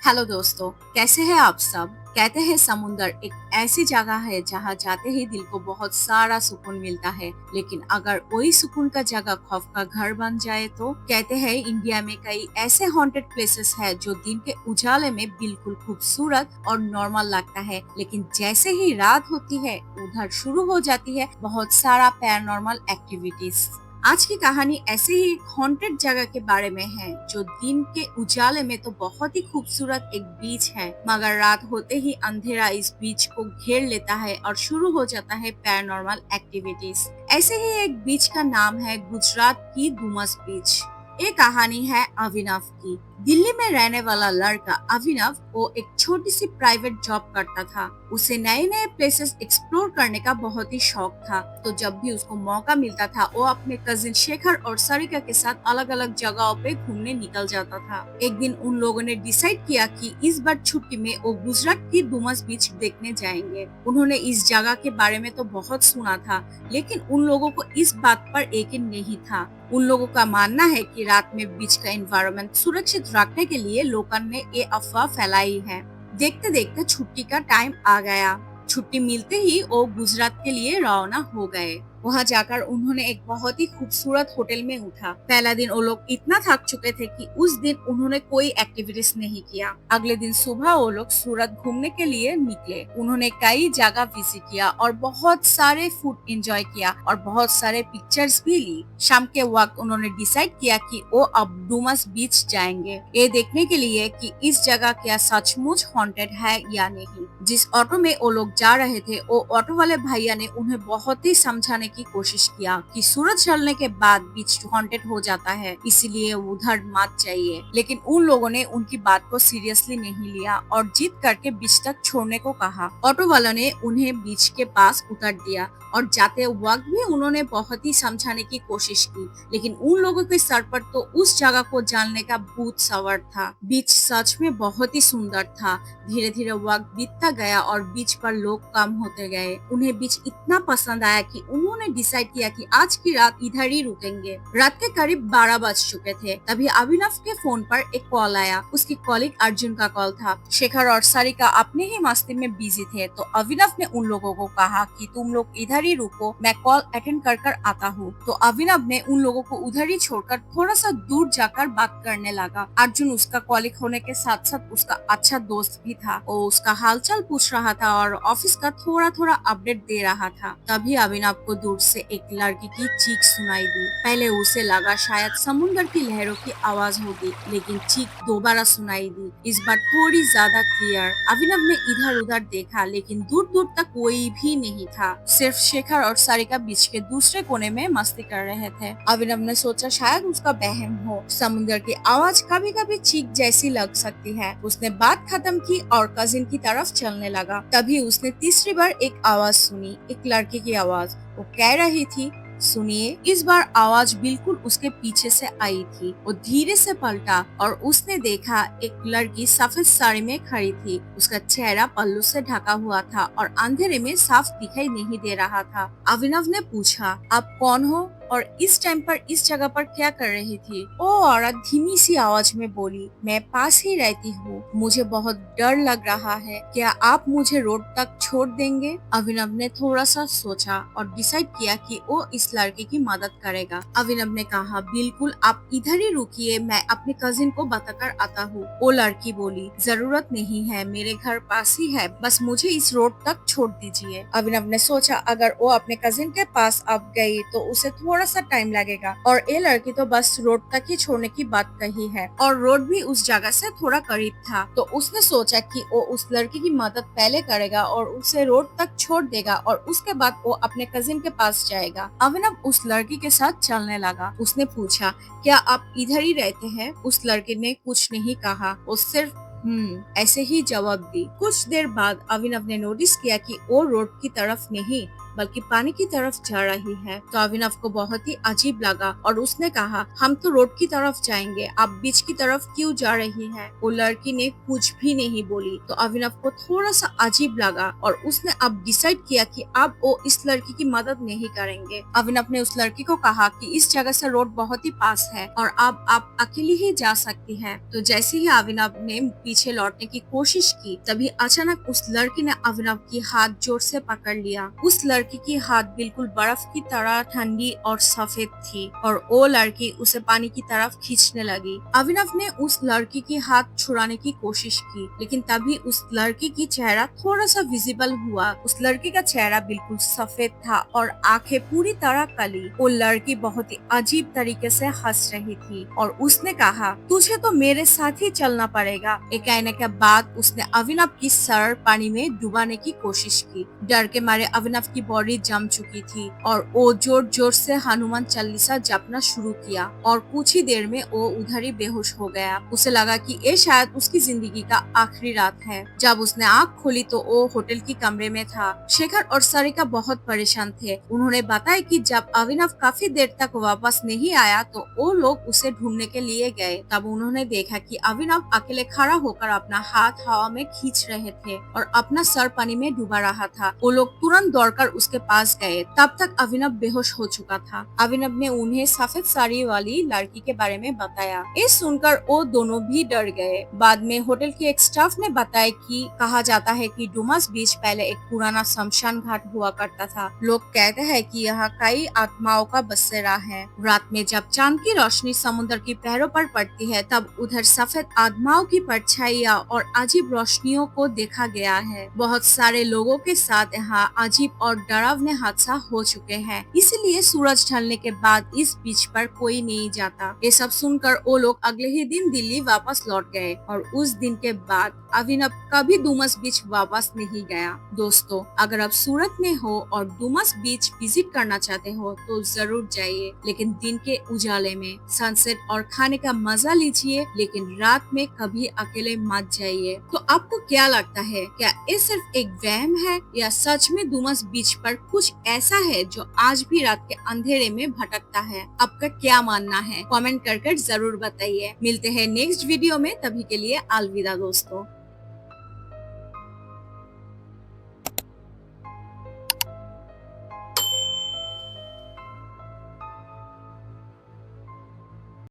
Hello दोस्तों, कैसे हैं आप सब। कहते हैं समुंदर एक ऐसी जगह है जहां जाते ही दिल को बहुत सारा सुकून मिलता है। लेकिन अगर वही सुकून का जगह खौफ का घर बन जाए तो कहते हैं इंडिया में कई ऐसे हॉन्टेड प्लेसेस है जो दिन के उजाले में बिल्कुल खूबसूरत और नॉर्मल लगता है, लेकिन जैसे ही रात होती है उधर शुरू हो जाती है बहुत सारा पैरानॉर्मल एक्टिविटीज। आज की कहानी ऐसे ही एक हॉन्टेड जगह के बारे में है जो दिन के उजाले में तो बहुत ही खूबसूरत एक बीच है, मगर रात होते ही अंधेरा इस बीच को घेर लेता है और शुरू हो जाता है पैरानॉर्मल एक्टिविटीज। ऐसे ही एक बीच का नाम है गुजरात की डुमस बीच। ये कहानी है अभिनव की। दिल्ली में रहने वाला लड़का अभिनव वो एक छोटी सी प्राइवेट जॉब करता था। उसे नए नए प्लेसेस एक्सप्लोर करने का बहुत ही शौक था, तो जब भी उसको मौका मिलता था वो अपने कजिन शेखर और सरिका के साथ अलग अलग जगहों पे घूमने निकल जाता था। एक दिन उन लोगों ने डिसाइड किया कि इस बार छुट्टी में वो गुजरात की डुमस बीच देखने जाएंगे। उन्होंने इस जगह के बारे में तो बहुत सुना था, लेकिन उन लोगों को इस बात पर यकीन नहीं था। उन लोगों का मानना है कि रात में बीच का एनवायरनमेंट सुरक्षित रखने के लिए लोगों ने ये अफवाह फैलाई है। देखते देखते छुट्टी का टाइम आ गया। छुट्टी मिलते ही वो गुजरात के लिए रवाना हो गए। वहां जाकर उन्होंने एक बहुत ही खूबसूरत होटल में उठा। पहला दिन वो लोग इतना थक चुके थे कि उस दिन उन्होंने कोई एक्टिविटीज नहीं किया। अगले दिन सुबह वो लोग सूरत घूमने के लिए निकले। उन्होंने कई जगह विजिट किया और बहुत सारे फूड एंजॉय किया और बहुत सारे पिक्चर्स भी ली। शाम के वक्त उन्होंने डिसाइड किया कि वो अब डुमस बीच जाएंगे, ये देखने के लिए कि इस जगह क्या सचमुच हॉन्टेड है या नहीं। जिस ऑटो में वो लोग जा रहे थे वो ऑटो वाले भैया ने उन्हें बहुत ही समझाने की कोशिश किया कि सूरज ढलने के बाद बीच हॉन्टेड हो जाता है, इसीलिए उधर मत जाइए। लेकिन उन लोगों ने उनकी बात को सीरियसली नहीं लिया और जिद करके बीच तक छोड़ने को कहा। ऑटो वाला ने उन्हें बीच के पास उतार दिया और जाते वक्त भी उन्होंने बहुत ही समझाने की कोशिश की, लेकिन उन लोगों के सर पर तो उस जगह को जानने का भूत सवार था। बीच सच में बहुत ही सुंदर था। धीरे धीरे वक्त बीतता गया और बीच पर लोग कम होते गए। उन्हें बीच इतना पसंद आया कि उन्होंने डिसाइड किया कि आज की रात इधर ही रुकेंगे। रात के करीब 12 बज चुके थे। तभी अभिनव के फोन पर एक कॉल आया। उसकी कॉलिग अर्जुन का कॉल था। शेखर और सारिका अपने ही मस्ती में बिजी थे, तो अभिनव ने उन लोगों को कहा कि तुम लोग इधर ही रुको, मैं कॉल अटेंड कर आता हूँ। तो अभिनव ने उन लोगों को उधर ही छोड़कर थोड़ा सा दूर जाकर बात करने लगा। अर्जुन उसका कॉलिग होने के साथ साथ उसका अच्छा दोस्त भी था। वो उसका हालचाल पूछ रहा था और ऑफिस का थोड़ा थोड़ा अपडेट दे रहा था। तभी अभिनव को दूर से एक लड़की की चीख सुनाई दी। पहले उसे लगा शायद समुद्र की लहरों की आवाज होगी, लेकिन चीख दोबारा सुनाई दी, इस बार थोड़ी ज्यादा क्लियर। अभिनव ने इधर उधर देखा, लेकिन दूर दूर तक कोई भी नहीं था। सिर्फ शेखर और सारिका बीच के दूसरे कोने में मस्ती कर रहे थे। अभिनव ने सोचा शायद उसका बहम हो, समुद्र की आवाज कभी कभी चीख जैसी लग सकती है। उसने बात खत्म की और कजिन की तरफ चलने लगा। तभी उसने तीसरी बार एक आवाज सुनी, एक लड़की की आवाज। वो कह रही थी, सुनिए। इस बार आवाज बिल्कुल उसके पीछे से आई थी। वो धीरे से पलटा और उसने देखा एक लड़की सफेद साड़ी में खड़ी थी। उसका चेहरा पल्लू से ढका हुआ था और अंधेरे में साफ दिखाई नहीं दे रहा था। अभिनव ने पूछा, आप कौन हो और इस टाइम पर इस जगह पर क्या कर रही थी? वो औरत धीमी सी आवाज में बोली, मैं पास ही रहती हूँ, मुझे बहुत डर लग रहा है, क्या आप मुझे रोड तक छोड़ देंगे? अभिनव ने थोड़ा सा सोचा और डिसाइड किया कि वो इस लड़के की मदद करेगा। अभिनव ने कहा, बिल्कुल, आप इधर ही रुकिए, मैं अपने कजिन को बताकर आता हूँ। वो लड़की बोली, जरूरत नहीं है, मेरे घर पास ही है, बस मुझे इस रोड तक छोड़ दीजिए। अभिनव ने सोचा अगर वो अपने कजिन के पास अब गई तो उसे थोड़ा सा टाइम लगेगा, और ये लड़की तो बस रोड तक ही छोड़ने की बात कही है और रोड भी उस जगह से थोड़ा करीब था। तो उसने सोचा कि वो उस लड़की की मदद पहले करेगा और उसे रोड तक छोड़ देगा और उसके बाद वो अपने कजिन के पास जाएगा। अभिनव उस लड़की के साथ चलने लगा। उसने पूछा, क्या आप इधर ही रहते हैं? उस लड़के ने कुछ नहीं कहा, वो सिर्फ ऐसे ही जवाब दी। कुछ देर बाद अभिनव ने नोटिस किया कि वो रोड की तरफ नहीं बल्कि पानी की तरफ जा रही है। तो अभिनव को बहुत ही अजीब लगा और उसने कहा, हम तो रोड की तरफ जाएंगे, आप बीच की तरफ क्यों जा रही हैं? वो लड़की ने कुछ भी नहीं बोली। तो अभिनव को थोड़ा सा अजीब लगा और उसने अब डिसाइड किया कि अब वो इस लड़की की मदद नहीं करेंगे। अभिनव ने उस लड़की को कहा कि इस जगह से रोड बहुत ही पास है और अब आप अकेली ही जा सकती हैं। तो जैसे ही अभिनव ने पीछे लौटने की कोशिश की, तभी अचानक उस लड़की ने अभिनव की हाथ जोर से पकड़ लिया। उस लड़की की हाथ बिल्कुल बर्फ की तरह ठंडी और सफेद थी और वो लड़की उसे पानी की तरफ खींचने लगी। अभिनव ने उस लड़की की हाथ छुड़ाने की कोशिश की, लेकिन तभी उस लड़की की चेहरा थोड़ा सा विजिबल हुआ। उस लड़की का चेहरा बिल्कुल सफेद था और आंखें पूरी तरह काली। वो लड़की बहुत ही अजीब तरीके से हंस रही थी और उसने कहा, तुझे तो मेरे साथ ही चलना पड़ेगा। ये कहने के बाद उसने अभिनव की सर पानी में डुबाने की कोशिश की। डर के मारे अभिनव की बॉडी जम चुकी थी और वो जोर जोर से हनुमान चालीसा जपना शुरू किया और कुछ ही देर में वो उधर ही बेहोश हो गया। उसे लगा कि ये शायद उसकी जिंदगी का आखिरी रात है। जब उसने आँख खोली तो वो होटल की कमरे में था। शेखर और सारिका बहुत परेशान थे। उन्होंने बताया कि जब अभिनव काफी देर तक वापस नहीं आया तो वो लोग उसे ढूंढने के लिए गए। तब उन्होंने देखा कि अभिनव अकेले खड़ा होकर अपना हाथ हवा में खींच रहे थे और अपना सर पानी में डूबा रहा था। वो लोग तुरंत दौड़कर उसके पास गए। तब तक अभिनव बेहोश हो चुका था। अभिनव ने उन्हें सफेद साड़ी वाली लड़की के बारे में बताया। ये सुनकर वो दोनों भी डर गए। बाद में होटल के एक स्टाफ ने बताया कि कहा जाता है कि डुमस बीच पहले एक पुराना शमशान घाट हुआ करता था। लोग कहते हैं कि यहाँ कई आत्माओं का बसेरा है। रात में जब चांद की रोशनी समुद्र की पहरों पर पड़ती है, तब उधर सफेद आत्माओं की परछाइयाँ और अजीब रोशनियों को देखा गया है। बहुत सारे लोगों के साथ यहाँ अजीब और डरावने हादसा हो चुके हैं, इसीलिए सूरज ढलने के बाद इस बीच पर कोई नहीं जाता। ये सब सुनकर वो लोग अगले ही दिन दिल्ली वापस लौट गए और उस दिन के बाद अभिनव कभी डुमस बीच वापस नहीं गया। दोस्तों, अगर आप सूरत में हो और डुमस बीच विजिट करना चाहते हो तो जरूर जाइए, लेकिन दिन के उजाले में सनसेट और खाने का मजा लीजिए, लेकिन रात में कभी अकेले मत जाइए। तो आपको क्या लगता है, क्या ये सिर्फ एक वहम है या सच में डुमस बीच पर कुछ ऐसा है जो आज भी रात के अंधेरे में भटकता है? आपका क्या मानना है? कमेंट कर जरूर बताइए। मिलते हैं नेक्स्ट वीडियो में, तभी के लिए अलविदा दोस्तों।